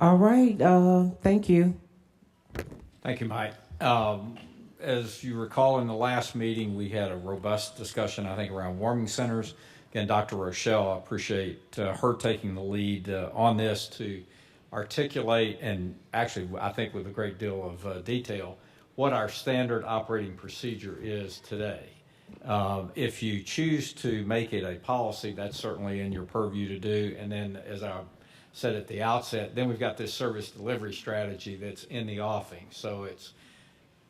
All right, thank you. Thank you, Mike. As you recall, in the last meeting, we had a robust discussion, I think, around warming centers. Again, Dr. Rochelle, I appreciate her taking the lead on this to articulate and actually, I think, with a great deal of detail, what our standard operating procedure is today. If you choose to make it a policy, that's certainly in your purview to do. And then, as I said at the outset, then we've got this service delivery strategy that's in the offing. So it's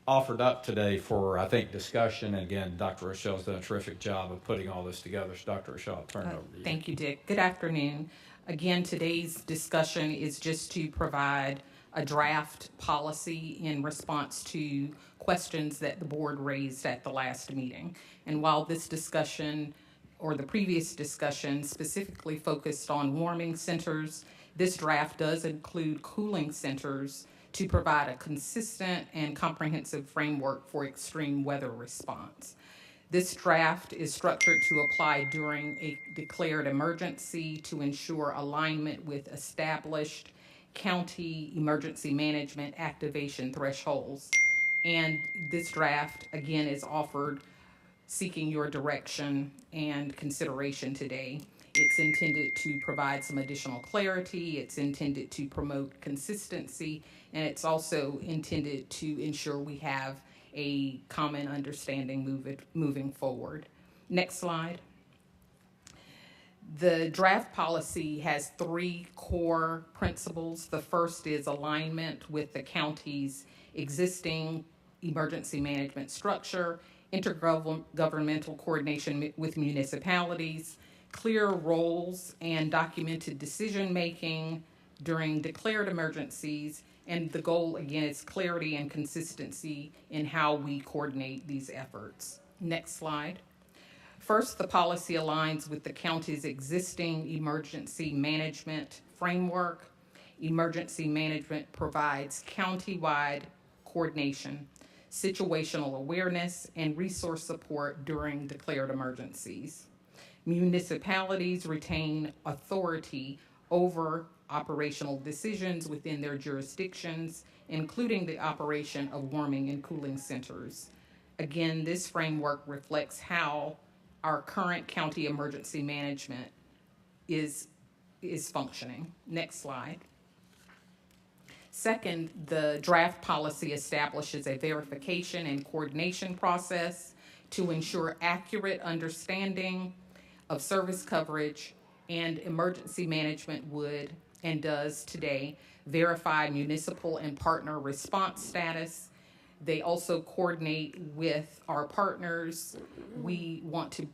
offered up today for, I think, discussion. And again, Dr. Rochelle's done a terrific job of putting all this together. So Dr. Rochelle, I'll turn it over to you. Thank you, Dick. Good afternoon. Again, today's discussion is just to provide a draft policy in response to questions that the board raised at the last meeting. And while this discussion or the previous discussion specifically focused on warming centers, this draft does include cooling centers to provide a consistent and comprehensive framework for extreme weather response. This draft is structured to apply during a declared emergency to ensure alignment with established county emergency management activation thresholds. And this draft, again, is offered seeking your direction and consideration today. It's intended to provide some additional clarity, it's intended to promote consistency, and it's also intended to ensure we have a common understanding moving forward. Next slide. The draft policy has three core principles. The first is alignment with the county's existing emergency management structure, intergovernmental coordination with municipalities, clear roles and documented decision making during declared emergencies, and the goal again is clarity and consistency in how we coordinate these efforts. Next slide. First, the policy aligns with the county's existing emergency management framework. Emergency management provides county-wide coordination, situational awareness, and resource support during declared emergencies. Municipalities retain authority over operational decisions within their jurisdictions, including the operation of warming and cooling centers. Again, this framework reflects how our current county emergency management is functioning. Next slide. Second, the draft policy establishes a verification and coordination process to ensure accurate understanding of service coverage, and emergency management would and does today verify municipal and partner response status. They also coordinate with our partners. We want to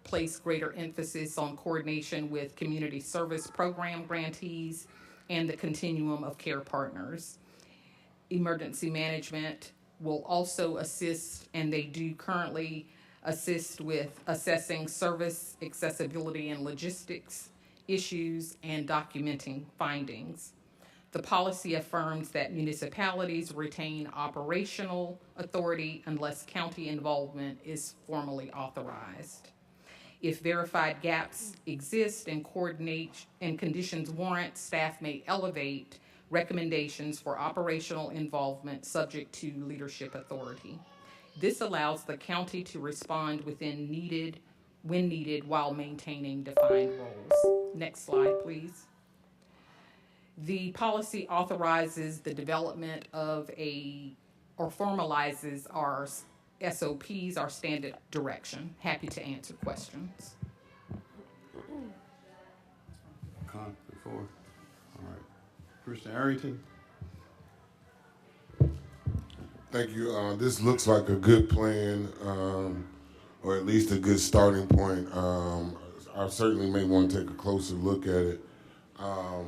place greater emphasis on coordination with community service program grantees and the continuum of care partners. Emergency management will also assist, and they do currently assist with assessing service accessibility and logistics issues and documenting findings. The policy affirms that municipalities retain operational authority unless county involvement is formally authorized. If verified gaps exist and conditions warrant, staff may elevate recommendations for operational involvement subject to leadership authority. This allows the county to respond when needed while maintaining defined roles. Next slide, please. The policy authorizes the development of or formalizes our SOPs, our standard direction. Happy to answer questions. Con before. All right. Christian Arrington. Thank you. This looks like a good plan, or at least a good starting point. I certainly may want to take a closer look at it. I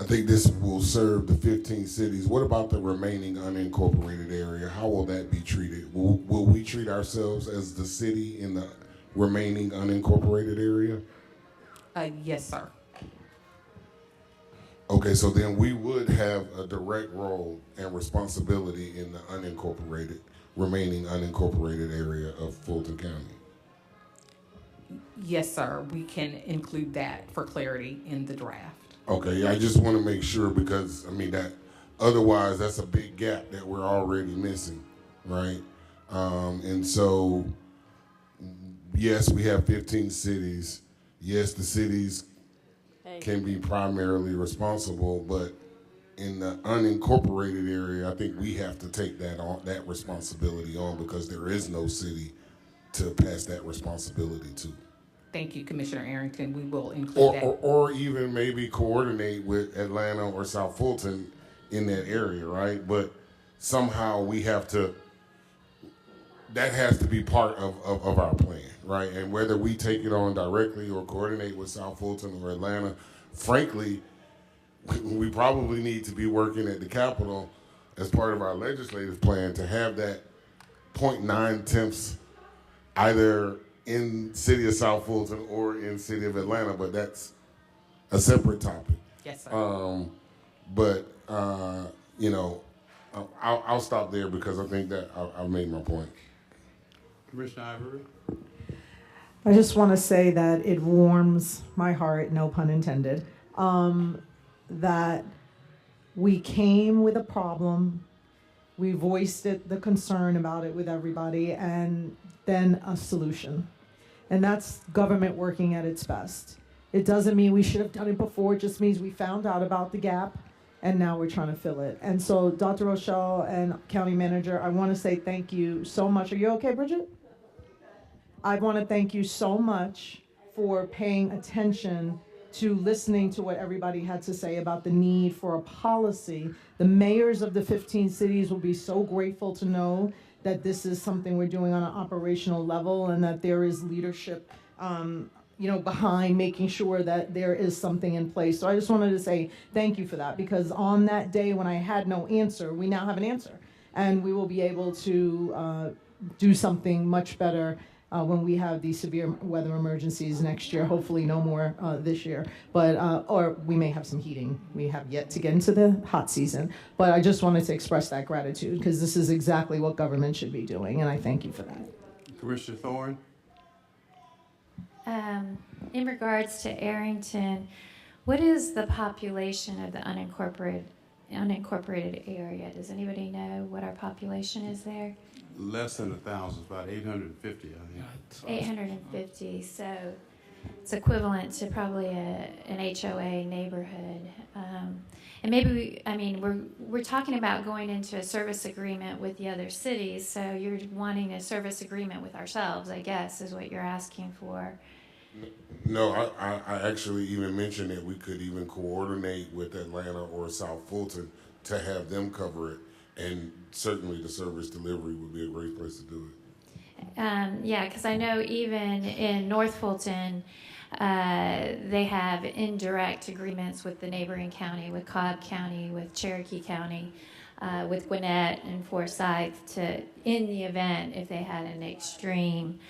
think this will serve the 15 cities. What about the remaining unincorporated area? How will that be treated? Will we treat ourselves as the city in the remaining unincorporated area? Yes, sir. Okay, so then we would have a direct role and responsibility in the remaining unincorporated area of Fulton County. Yes, sir. We can include that for clarity in the draft. Okay, I just want to make sure because, I mean, that otherwise that's a big gap that we're already missing, right? And so, yes, we have 15 cities. Yes, the cities can be primarily responsible, but in the unincorporated area, I think we have to take that responsibility on because there is no city to pass that responsibility to. Thank you, Commissioner Arrington. We will include that. Or even maybe coordinate with Atlanta or South Fulton in that area, right? But somehow we have to, that has to be part of our plan, right? And whether we take it on directly or coordinate with South Fulton or Atlanta, frankly, we probably need to be working at the Capitol as part of our legislative plan to have that 0.9 temps either in city of South Fulton or in city of Atlanta, but that's a separate topic. Yes, sir. You know, I'll stop there because I think that I've made my point. Commissioner Ivory? I just want to say that it warms my heart, no pun intended, that we came with a problem, we voiced the concern about it with everybody, and then a solution. And that's government working at its best. It doesn't mean we should have done it before, it just means we found out about the gap and now we're trying to fill it. And so Dr. Rochelle and County Manager, I want to say thank you so much. Are you okay, Bridget? I want to thank you so much for paying attention to listening to what everybody had to say about the need for a policy. The mayors of the 15 cities will be so grateful to know that this is something we're doing on an operational level and that there is leadership behind making sure that there is something in place. So I just wanted to say thank you for that, because on that day when I had no answer, we now have an answer. And we will be able to do something much better when we have these severe weather emergencies next year. Hopefully no more this year, but or we may have some heating. We have yet to get into the hot season, but I just wanted to express that gratitude because this is exactly what government should be doing, and I thank you for that. Commissioner Thorne? In regards to Arrington, what is the population of the unincorporated area? Does anybody know what our population is there? Less than 1,000, about 850, I think. 850, so it's equivalent to probably an HOA neighborhood. And maybe we're talking about going into a service agreement with the other cities, so you're wanting a service agreement with ourselves, I guess, is what you're asking for. No, I actually even mentioned that we could even coordinate with Atlanta or South Fulton to have them cover it. And certainly the service delivery would be a great place to do it. Yeah, because I know even in North Fulton, they have indirect agreements with the neighboring county, with Cobb County, with Cherokee County, with Gwinnett and Forsyth, to, in the event if they had an extreme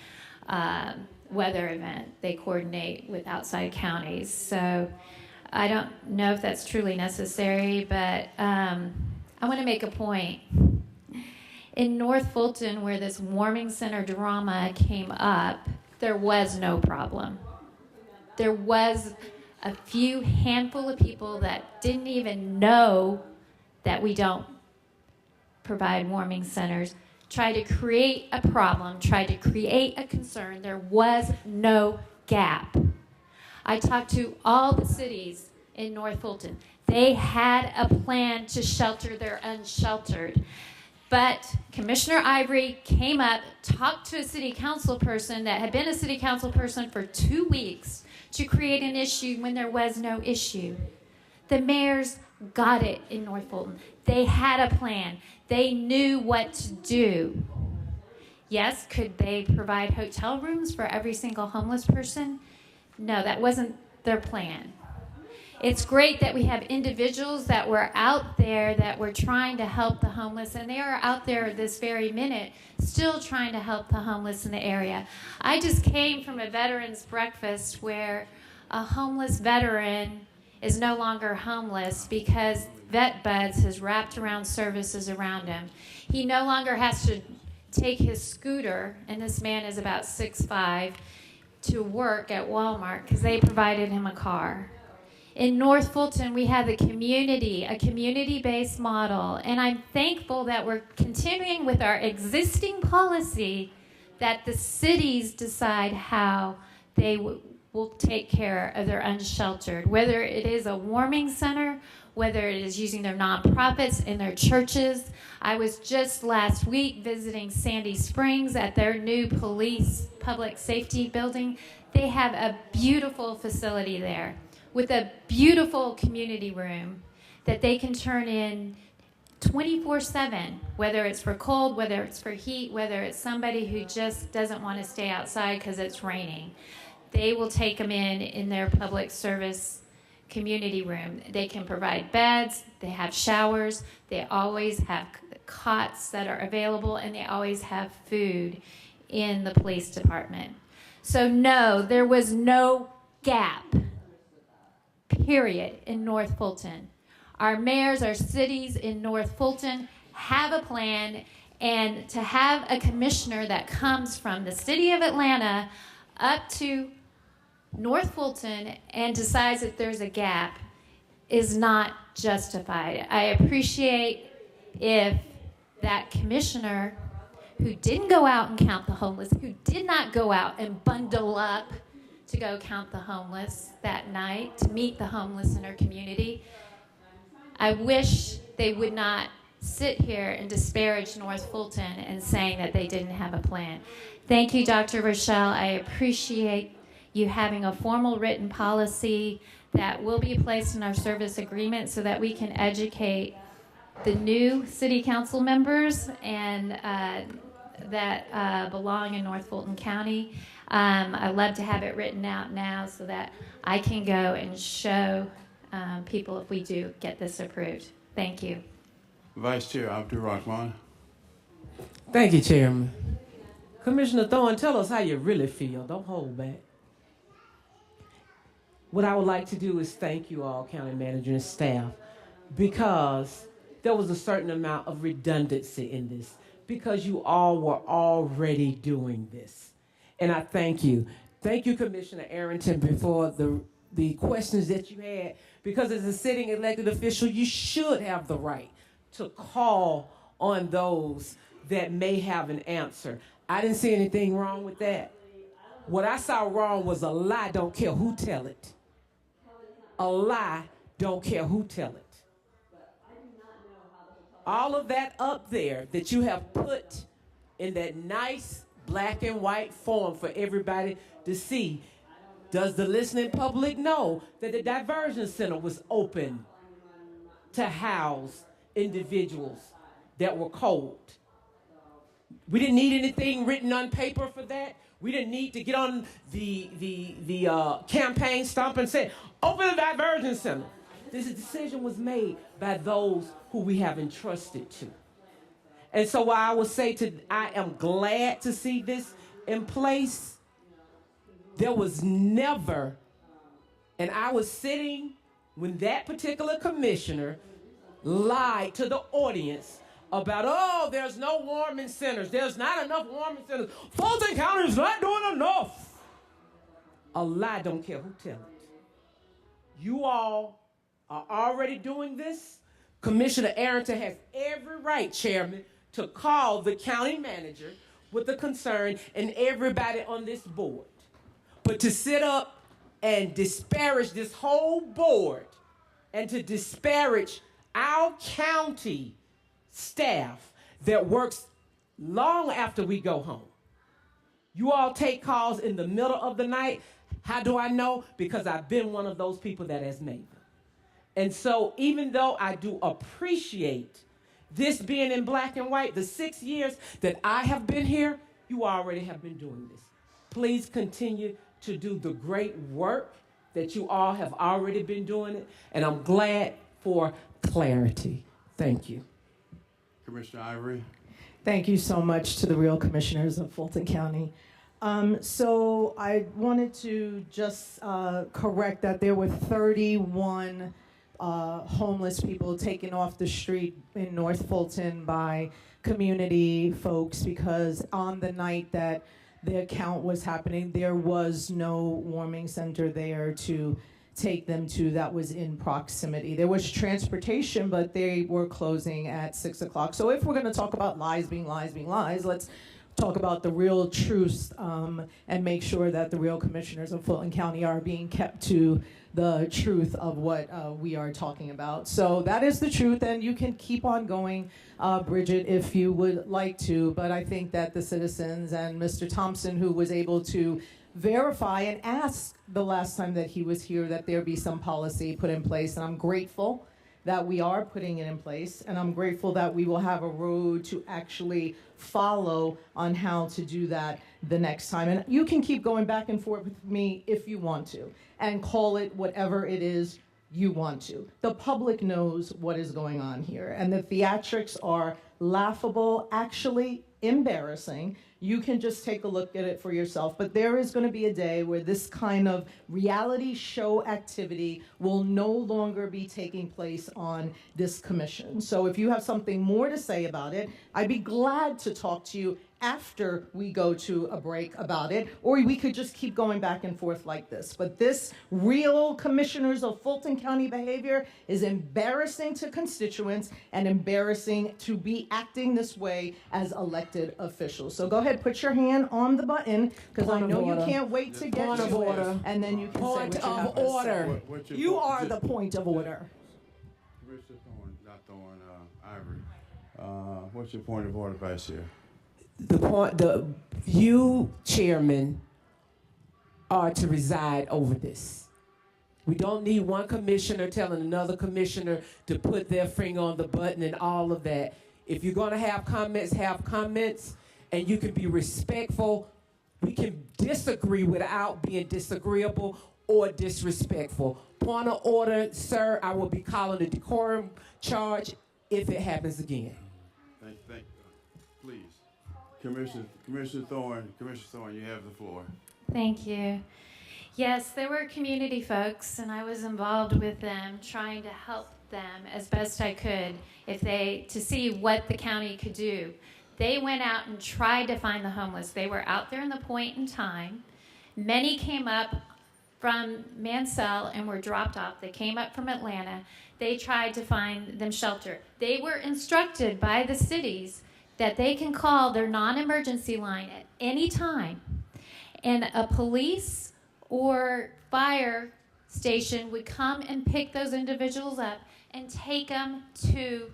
weather event, they coordinate with outside counties. So I don't know if that's truly necessary, but I want to make a point. In North Fulton, where this warming center drama came up, there was no problem. There was a few handful of people that didn't even know that we don't provide warming centers, tried to create a problem, tried to create a concern. There was no gap. I talked to all the cities in North Fulton. They had a plan to shelter their unsheltered. But Commissioner Ivory came up, talked to a city council person that had been a city council person for 2 weeks to create an issue when there was no issue. The mayors got it in North Fulton. They had a plan. They knew what to do. Yes, could they provide hotel rooms for every single homeless person? No, that wasn't their plan. It's great that we have individuals that were out there that were trying to help the homeless, and they are out there this very minute still trying to help the homeless in the area. I just came from a veterans breakfast where a homeless veteran is no longer homeless because VetBuds has wrapped around services around him. He no longer has to take his scooter, and this man is about 6'5", to work at Walmart because they provided him a car. In North Fulton, we have a community-based model, and I'm thankful that we're continuing with our existing policy that the cities decide how they will take care of their unsheltered, whether it is a warming center, whether it is using their nonprofits in their churches. I was just last week visiting Sandy Springs at their new police public safety building. They have a beautiful facility there with a beautiful community room that they can turn in 24/7, whether it's for cold, whether it's for heat, whether it's somebody who just doesn't want to stay outside because it's raining. They will take them in their public service community room. They can provide beds, they have showers, they always have cots that are available, and they always have food in the police department. So no, there was no gap, period, in North Fulton. Our mayors, our cities in North Fulton have a plan, and to have a commissioner that comes from the city of Atlanta up to North Fulton and decides that there's a gap is not justified. I appreciate if that commissioner who didn't go out and count the homeless, who did not go out and bundle up to go count the homeless that night, to meet the homeless in our community, I wish they would not sit here and disparage North Fulton and saying that they didn't have a plan. Thank you, Dr. Rochelle. I appreciate you having a formal written policy that will be placed in our service agreement so that we can educate the new city council members and that belong in North Fulton County. I'd love to have it written out now so that I can go and show people if we do get this approved. Thank you. Vice Chair Abdul Rahman. Thank you, Chairman. Commissioner Thorne, tell us how you really feel. Don't hold back. What I would like to do is thank you all, county manager and staff, because there was a certain amount of redundancy in this, because you all were already doing this. And I thank you. Thank you, Commissioner Arrington, for the questions that you had, because as a sitting elected official, you should have the right to call on those that may have an answer. I didn't see anything wrong with that. What I saw wrong was a lie, don't care who tell it. A lie, don't care who tell it. All of that up there that you have put in that nice black and white form for everybody to see, does the listening public know that the diversion center was open to house individuals that were cold? We didn't need anything written on paper for that. We didn't need to get on the campaign stump and say, open the diversion center. This decision was made by those who we have entrusted to. And so I will say I am glad to see this in place. There was never, and I was sitting when that particular commissioner lied to the audience about, oh, there's no warming centers. There's not enough warming centers. Fulton County is not doing enough. A lie, don't care who tell it. You all are already doing this. Commissioner Arrington has every right, Chairman, to call the county manager with the concern and everybody on this board. But to sit up and disparage this whole board and to disparage our county staff that works long after we go home. You all take calls in the middle of the night. How do I know? Because I've been one of those people that has made them. And so even though I do appreciate this being in black and white, the 6 years that I have been here, you already have been doing this. Please continue to do the great work that you all have already been doing it. And I'm glad for clarity. Thank you. Commissioner Ivory. Thank you so much to the real commissioners of Fulton County. So I wanted to just correct that there were 31 homeless people taken off the street in North Fulton by community folks, because on the night that the account was happening, there was no warming center there to take them to that was in proximity. There was transportation, but they were closing at 6 o'clock. So if we're going to talk about lies being lies being lies, let's talk about the real truths and make sure that the real commissioners of Fulton County are being kept to the truth of what we are talking about. So that is the truth, and you can keep on going, Bridget, if you would like to, but I think that the citizens and Mr. Thompson, who was able to verify and ask the last time that he was here that there be some policy put in place, and I'm grateful that we are putting it in place, and I'm grateful that we will have a road to actually follow on how to do that the next time. And you can keep going back and forth with me if you want to, and call it whatever it is you want to. The public knows what is going on here, and the theatrics are laughable, actually embarrassing. You can just take a look at it for yourself. But there is going to be a day where this kind of reality show activity will no longer be taking place on this commission. So if you have something more to say about it, I'd be glad to talk to you after we go to a break about it, or we could just keep going back and forth like this. But this real commissioners of Fulton County behavior is embarrassing to constituents and embarrassing to be acting this way as elected officials. So go ahead, put your hand on the button, because I know you can't wait to get to it, and then you can say what you have to say. What's your You point? are the point of order. Commissioner Thorne, not Thorne, Ivory. What's your point of order, Vice Chair? You, Chairman, are to reside over this. We don't need one commissioner telling another commissioner to put their finger on the button and all of that. If you're going to have comments, and you can be respectful. We can disagree without being disagreeable or disrespectful. Point of order, sir, I will be calling a decorum charge if it happens again. Thank you. Please. Commissioner Thorne, you have the floor. Thank you. Yes, there were community folks, and I was involved with them, trying to help them as best I could to see what the county could do. They went out and tried to find the homeless. They were out there in the point in time. Many came up from Mansell and were dropped off. They came up from Atlanta. They tried to find them shelter. They were instructed by the cities that they can call their non-emergency line at any time, and a police or fire station would come and pick those individuals up and take them to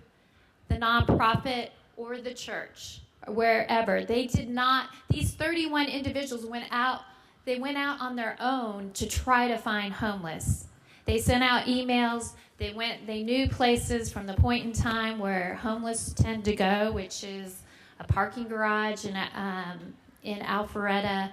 the nonprofit or the church or wherever. They did not, these 31 individuals went out on their own to try to find homeless. They sent out emails. They knew places from the point in time where homeless tend to go, which is a parking garage in Alpharetta,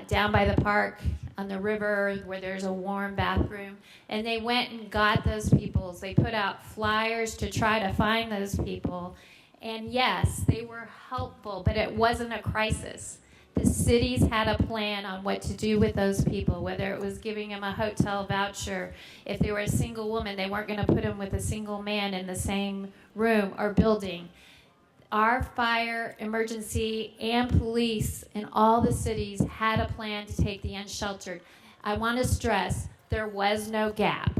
down by the park on the river where there's a warm bathroom. And they went and got those people. They put out flyers to try to find those people. And yes, they were helpful, but it wasn't a crisis. The cities had a plan on what to do with those people, whether it was giving them a hotel voucher. If they were a single woman, they weren't going to put them with a single man in the same room or building. Our fire, emergency, and police in all the cities had a plan to take the unsheltered. I want to stress, there was no gap.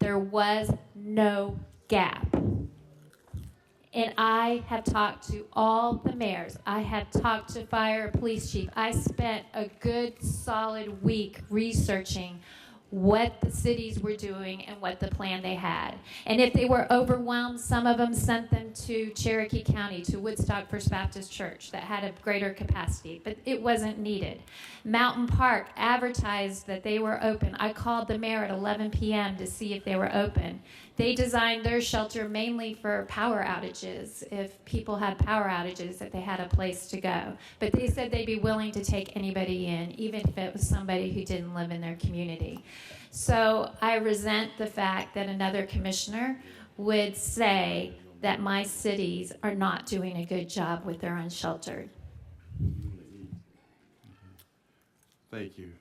There was no gap. And I have talked to all the mayors. I have talked to fire police chief. I spent a good solid week researching what the cities were doing and what the plan they had. And if they were overwhelmed, some of them sent them to Cherokee County, to Woodstock First Baptist Church that had a greater capacity, but it wasn't needed. Mountain Park advertised that they were open. I called the mayor at 11 p.m. to see if they were open. They designed their shelter mainly for power outages, if people had power outages, that they had a place to go. But they said they'd be willing to take anybody in, even if it was somebody who didn't live in their community. So I resent the fact that another commissioner would say that my cities are not doing a good job with their unsheltered. Thank you.